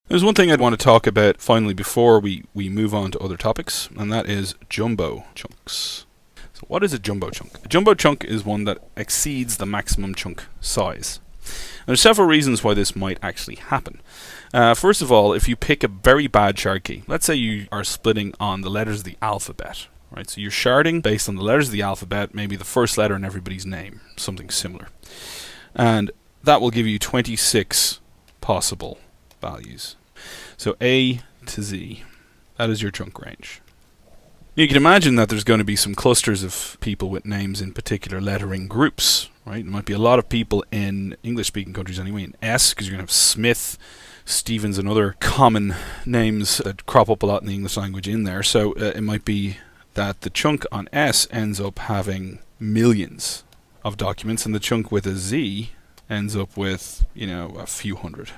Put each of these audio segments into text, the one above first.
There's one thing I'd want to talk about finally before we move on to other topics, and that is jumbo chunks. So what is a jumbo chunk? A jumbo chunk is one that exceeds the maximum chunk size. And there's several reasons why this might actually happen. First of all, if you pick a very bad shard key, let's say you are splitting on the letters of the alphabet, right? So you're sharding based on the letters of the alphabet, maybe the first letter in everybody's name, something similar. And that will give you 26 possible values. So A to Z, that is your chunk range. You can imagine that there's going to be some clusters of people with names in particular lettering groups, right? There might be a lot of people in English-speaking countries anyway, in S, because you're going to have Smith, Stevens, and other common names that crop up a lot in the English language in there. So it might be that the chunk on S ends up having millions of documents, and the chunk with a Z ends up with, a few hundred.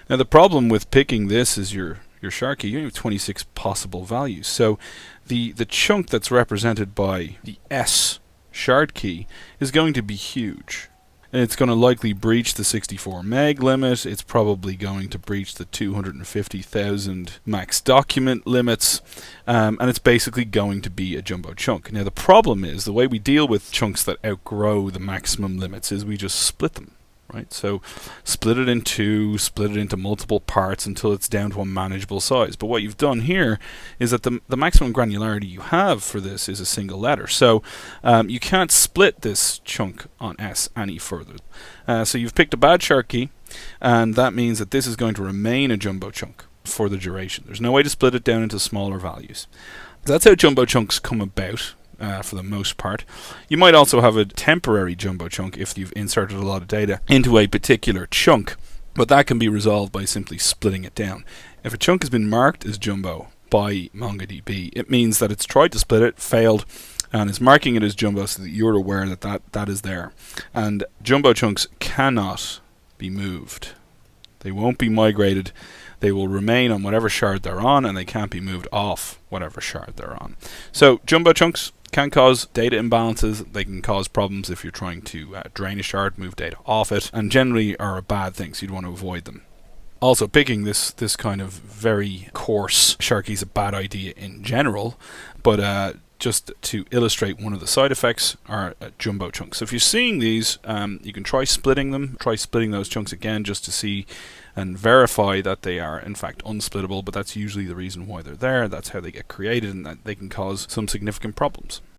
Now the problem with picking this as your shard key, you have 26 possible values. So the chunk that's represented by the S shard key is going to be huge. And it's going to likely breach the 64 meg limit. It's probably going to breach the 250,000 max document limits. And it's basically going to be a jumbo chunk. Now the problem is the way we deal with chunks that outgrow the maximum limits is we just split them. Right, so split it in two, split it into multiple parts until it's down to a manageable size. But what you've done here is that the maximum granularity you have for this is a single letter. So you can't split this chunk on S any further. So you've picked a bad shard key, and that means that this is going to remain a jumbo chunk for the duration. There's no way to split it down into smaller values. That's how jumbo chunks come about. For the most part. You might also have a temporary jumbo chunk if you've inserted a lot of data into a particular chunk, but that can be resolved by simply splitting it down. If a chunk has been marked as jumbo by MongoDB, it means that it's tried to split it, failed, and is marking it as jumbo so that you're aware that is there. And jumbo chunks cannot be moved. They won't be migrated. They will remain on whatever shard they're on, and they can't be moved off whatever shard they're on. So jumbo chunks can cause data imbalances. They can cause problems if you're trying to drain a shard, move data off it, and generally are a bad thing, so you'd want to avoid them. Also, picking this kind of very coarse shard key is a bad idea in general, but just to illustrate one of the side effects are jumbo chunks. So if you're seeing these, you can try splitting them, try splitting those chunks again just to see and verify that they are in fact unsplittable, but that's usually the reason why they're there. That's how they get created, and that they can cause some significant problems.